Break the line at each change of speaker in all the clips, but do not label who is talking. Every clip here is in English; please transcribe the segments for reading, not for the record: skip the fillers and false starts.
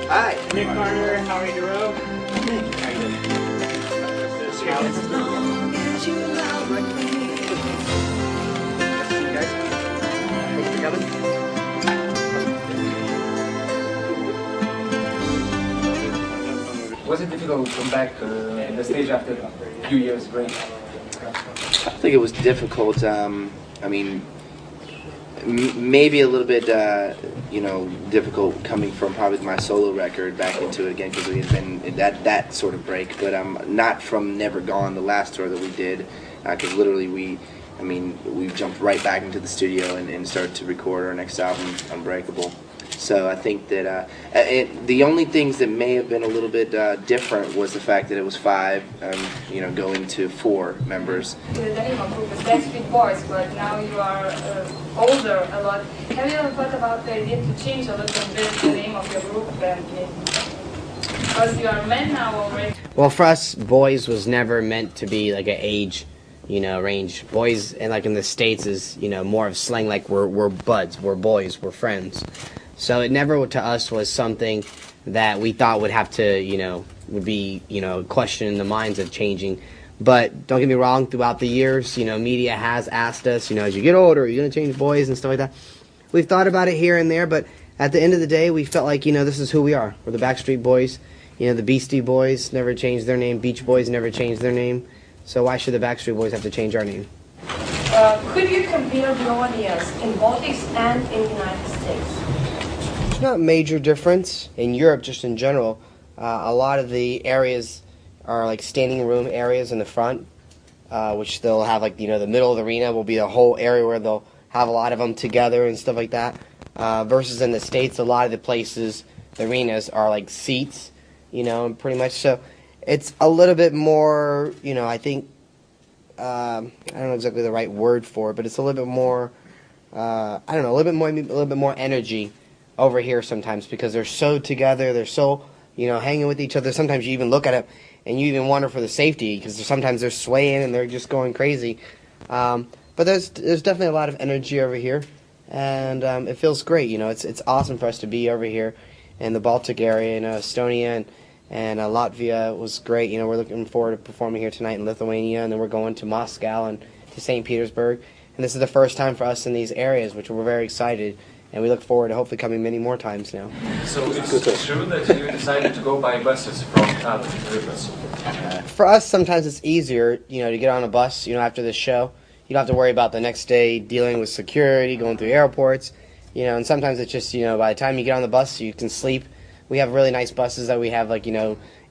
Hi.
Nick Howie. Nick, how you doing?
As long as you love me. See you guys. Thank you for coming.
Was it difficult to come back on the stage after a few years break?
I think it was difficult. I mean, maybe a little bit, difficult coming from probably my solo record back into it again because we had been that sort of break. But not from Never Gone, the last tour that we did, because literally we jumped right back into the studio and started to record our next album, Unbreakable. So I think that the only things that may have been a little bit different was the fact that it was 5, going to 4 members.
The name of group is Backstreet Boys, but now you are older a lot. Have you ever thought about the idea to change a little bit the name of your group? Because you are men now already.
Well, for us, boys was never meant to be like an age, range. Boys, and like in the States, is more of slang. Like we're buds, we're boys, we're friends. So it never to us was something that we thought would have to, would be, questioned in the minds of changing. But don't get me wrong, throughout the years, media has asked us, as you get older, are you going to change boys and stuff like that? We've thought about it here and there, but at the end of the day, we felt like, this is who we are. We're the Backstreet Boys. The Beastie Boys never changed their name. Beach Boys never changed their name. So why should the Backstreet Boys have to change our name?
Could you compare the audience in Baltics and in the United States?
Not a major difference. In Europe, just in general, a lot of the areas are like standing room areas in the front, which they'll have like, the middle of the arena will be a whole area where they'll have a lot of them together and stuff like that. Versus in the States, a lot of the places, the arenas are like seats, pretty much. So it's a little bit more, I think, I don't know exactly the right word for it, but it's a little bit more, a little bit more energy over here sometimes because they're so together, they're so, hanging with each other. Sometimes you even look at them and you even wonder for the safety because sometimes they're swaying and they're just going crazy. But there's definitely a lot of energy over here, and it feels great. It's awesome for us to be over here in the Baltic area, in Estonia and Latvia. It was great. We're looking forward to performing here tonight in Lithuania, and then we're going to Moscow and to St. Petersburg. And this is the first time for us in these areas, which we're very excited. And we look forward to hopefully coming many more times now.
So it's true that you decided to go by buses from rivers?
For us, sometimes it's easier, to get on a bus, after the show. You don't have to worry about the next day dealing with security, going through airports, and sometimes it's just, by the time you get on the bus, you can sleep. We have really nice buses that we have, like,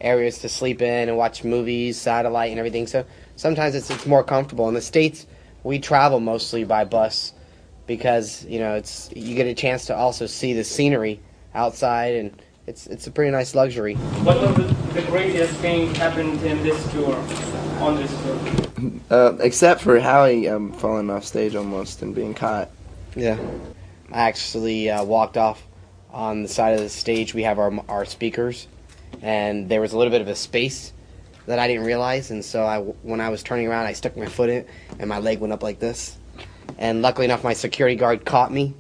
areas to sleep in and watch movies, satellite and everything. So sometimes it's more comfortable. In the States, we travel mostly by bus, because you get a chance to also see the scenery outside, and it's a pretty nice luxury.
What was the craziest thing happened in this tour, on this tour?
Except for Howie falling off stage almost and being caught.
Yeah, I actually walked off on the side of the stage. We have our speakers, and there was a little bit of a space that I didn't realize, and so when I was turning around, I stuck my foot in it, and my leg went up like this. And luckily enough, my security guard caught me.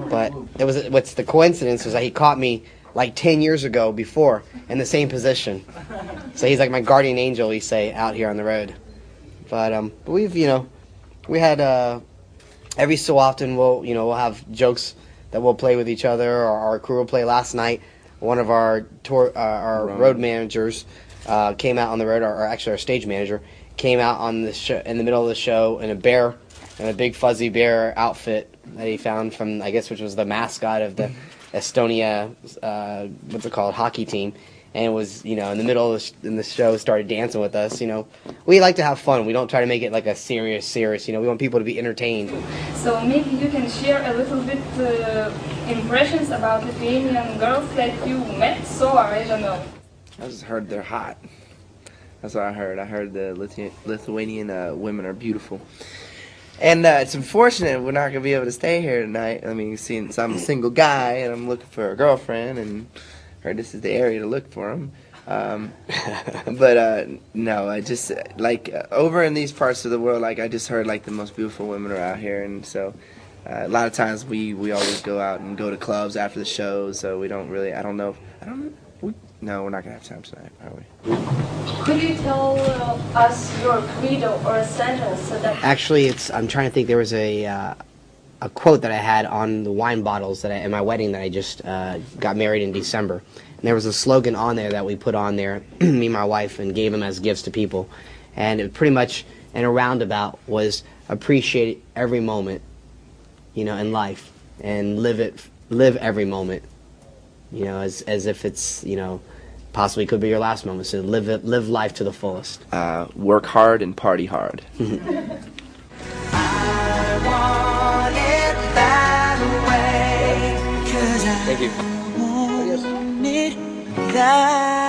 But what's the coincidence was that he caught me like 10 years ago before in the same position. So he's like my guardian angel, we say, out here on the road. But we've, we had every so often we'll have jokes that we'll play with each other, or our crew will play. Last night, one of our road managers came out on the road, or actually our stage manager came out on the show, in the middle of the show, in a big fuzzy bear outfit that he found from, I guess, which was the mascot of the Estonia, what's it called, hockey team. And it was, in the middle of the show, started dancing with us. We like to have fun. We don't try to make it like a serious. We want people to be entertained.
So maybe you can share a little bit impressions about Lithuanian girls that you met. So I don't know.
I just heard they're hot. That's what I heard. I heard the Lithuanian women are beautiful. And it's unfortunate we're not going to be able to stay here tonight. I mean, since I'm a single guy and I'm looking for a girlfriend, and heard this is the area to look for them. But no, I just, over in these parts of the world, I just heard, the most beautiful women are out here. And so A lot of times we always go out and go to clubs after the shows, so we don't really. I don't know. No, we're not gonna have time tonight, are we?
Could you tell us your credo or a sentence so that...
Actually, I'm trying to think. There was a quote that I had on the wine bottles that in my wedding that I just got married in December. And there was a slogan on there that we put on there, me and my wife, and gave them as gifts to people. And it pretty much, in a roundabout, was appreciate every moment, you know, in life, and live every moment, you know, as if it's, you know, possibly could be your last moment. So live life to the fullest.
Work hard and party hard.
Thank you.
That